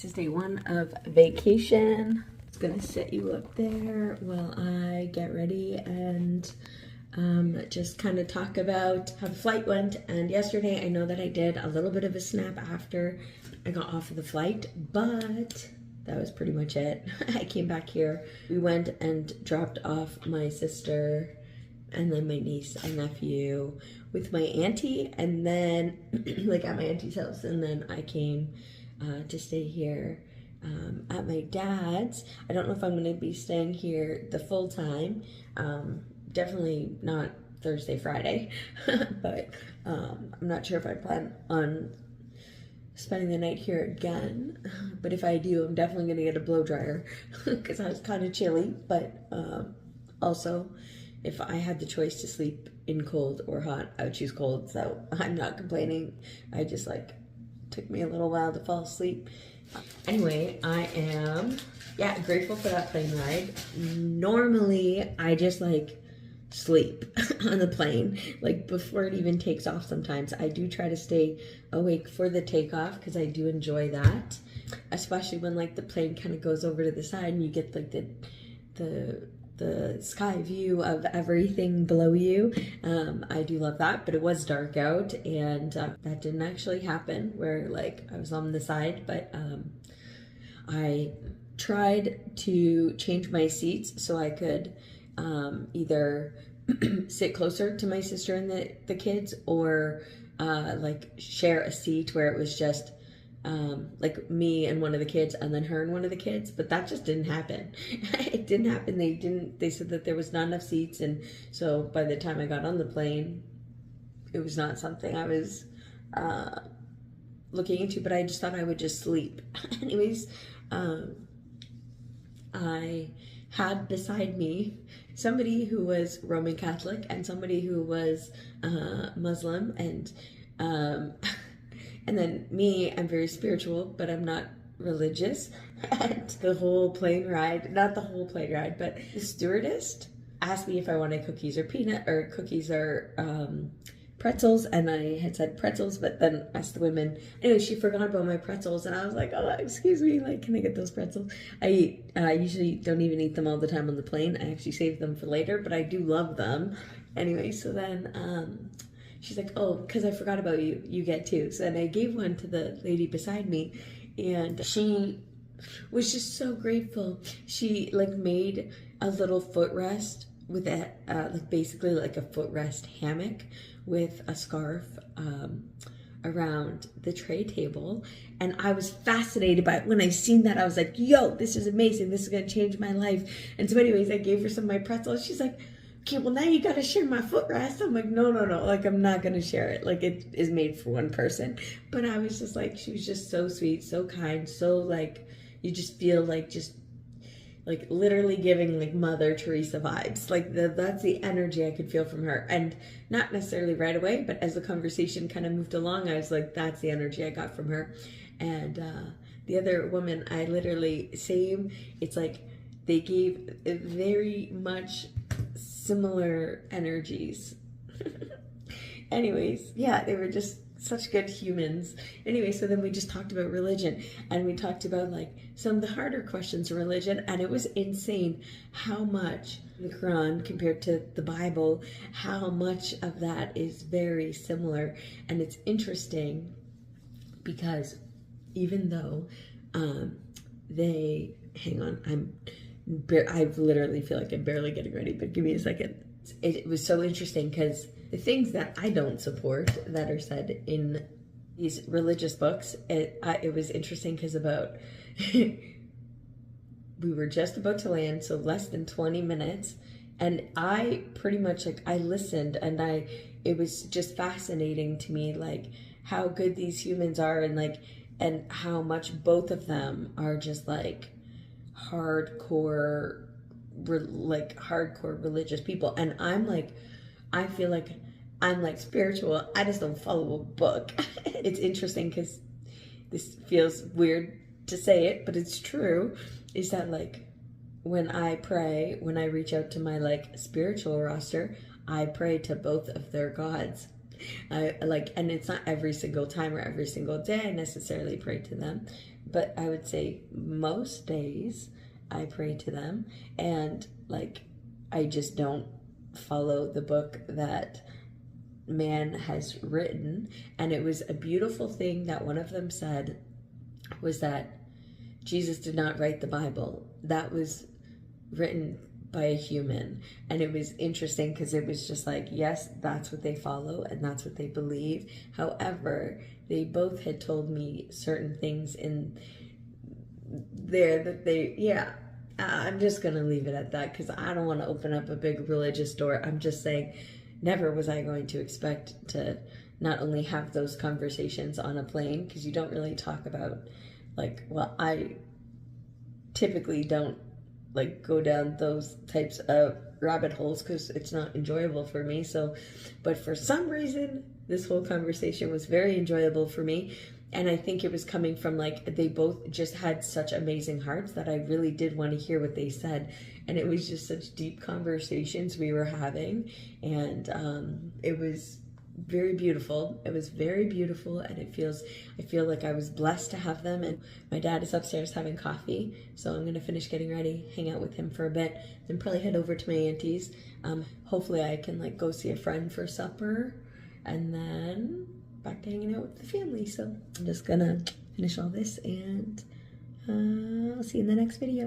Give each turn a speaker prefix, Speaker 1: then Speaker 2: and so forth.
Speaker 1: This is day one of vacation. It's gonna set you up there while I get ready and just kind of talk about how the flight went. And yesterday, I know that I did a little bit of a snap after I got off of the flight, but that was pretty much it. I came back here. We went and dropped off my sister and then my niece and nephew with my auntie, and then like at my auntie's house, and then I came to stay here at my dad's. I don't know if I'm going to be staying here the full time. Definitely not Thursday, Friday, but I'm not sure if I plan on spending the night here again. But if I do, I'm definitely going to get a blow dryer because I was kind of chilly. But also, if I had the choice to sleep in cold or hot, I would choose cold. So I'm not complaining. I just took me a little while to fall asleep. Anyway, I am grateful for that plane ride. Normally I just sleep on the plane, before it even takes off. Sometimes I do try to stay awake for the takeoff because I do enjoy that, especially when the plane kind of goes over to the side and you get the sky view of everything below you. I do love that, but it was dark out, and that didn't actually happen where I was on the side, but I tried to change my seats so I could either sit closer to my sister and the kids, or share a seat where it was just me and one of the kids and then her and one of the kids, but that just didn't happen. It didn't happen. They said that there was not enough seats, and so by the time I got on the plane, it was not something I was looking into, but I just thought I would just sleep. Anyways, I had beside me somebody who was Roman Catholic and somebody who was Muslim, and then me, I'm very spiritual, but I'm not religious. And the whole plane ride, not the whole plane ride, but the stewardess asked me if I wanted cookies or pretzels, and I had said pretzels, but then asked the women. Anyway, she forgot about my pretzels, and I was like, oh, excuse me, can I get those pretzels? I usually don't even eat them all the time on the plane. I actually save them for later, but I do love them. Anyway, so then she's like, oh, because I forgot about you, you get two. So then I gave one to the lady beside me, and she was just so grateful. She made a little footrest with basically a footrest hammock with a scarf around the tray table. And I was fascinated by it. When I seen that, I was like, yo, this is amazing. This is going to change my life. And so anyways, I gave her some of my pretzels. She's like, okay, well, now you got to share my footrest. I'm like, no. I'm not going to share it. It is made for one person. But I was just she was just so sweet, so kind, so you just feel literally giving Mother Teresa vibes. That's the energy I could feel from her. And not necessarily right away, but as the conversation kind of moved along, I was like, that's the energy I got from her. And the other woman, I literally, same, it's they gave very much similar energies. Anyways, they were just such good humans. Anyway, so then we just talked about religion, and we talked about some of the harder questions of religion, and it was insane how much the Quran compared to the Bible, how much of that is very similar. And it's interesting because even though I literally feel like I'm barely getting ready, but give me a second. It was so interesting because the things that I don't support that are said in these religious books, it was interesting because we were just about to land, so less than 20 minutes, and I pretty much I listened, and it was just fascinating to me how good these humans are, and how much both of them are just hardcore religious people. And I feel I'm spiritual. I just don't follow a book. It's interesting because this feels weird to say it, but it's true, is that when I pray, when I reach out to my spiritual roster, I pray to both of their gods. And it's not every single time or every single day I necessarily pray to them, but I would say most days I pray to them, and like I just don't follow the book that man has written. And it was a beautiful thing that one of them said was that Jesus did not write the Bible. That was written by a human. And it was interesting because it was just like, yes, that's what they follow and that's what they believe. However, they both had told me certain things in there that I'm just going to leave it at that because I don't want to open up a big religious door. I'm just saying, never was I going to expect to not only have those conversations on a plane, because you don't really talk about, like, well, I typically don't like go down those types of rabbit holes because it's not enjoyable for me. So, but for some reason, this whole conversation was very enjoyable for me. And I think it was coming from like, they both just had such amazing hearts that I really did want to hear what they said. And it was just such deep conversations we were having. And it was very beautiful. It was very beautiful. And I feel like I was blessed to have them. And my dad is upstairs having coffee. So I'm going to finish getting ready, hang out with him for a bit, then probably head over to my auntie's. Hopefully I can like go see a friend for supper and then back to hanging out with the family. So I'm just gonna finish all this and I'll see you in the next video.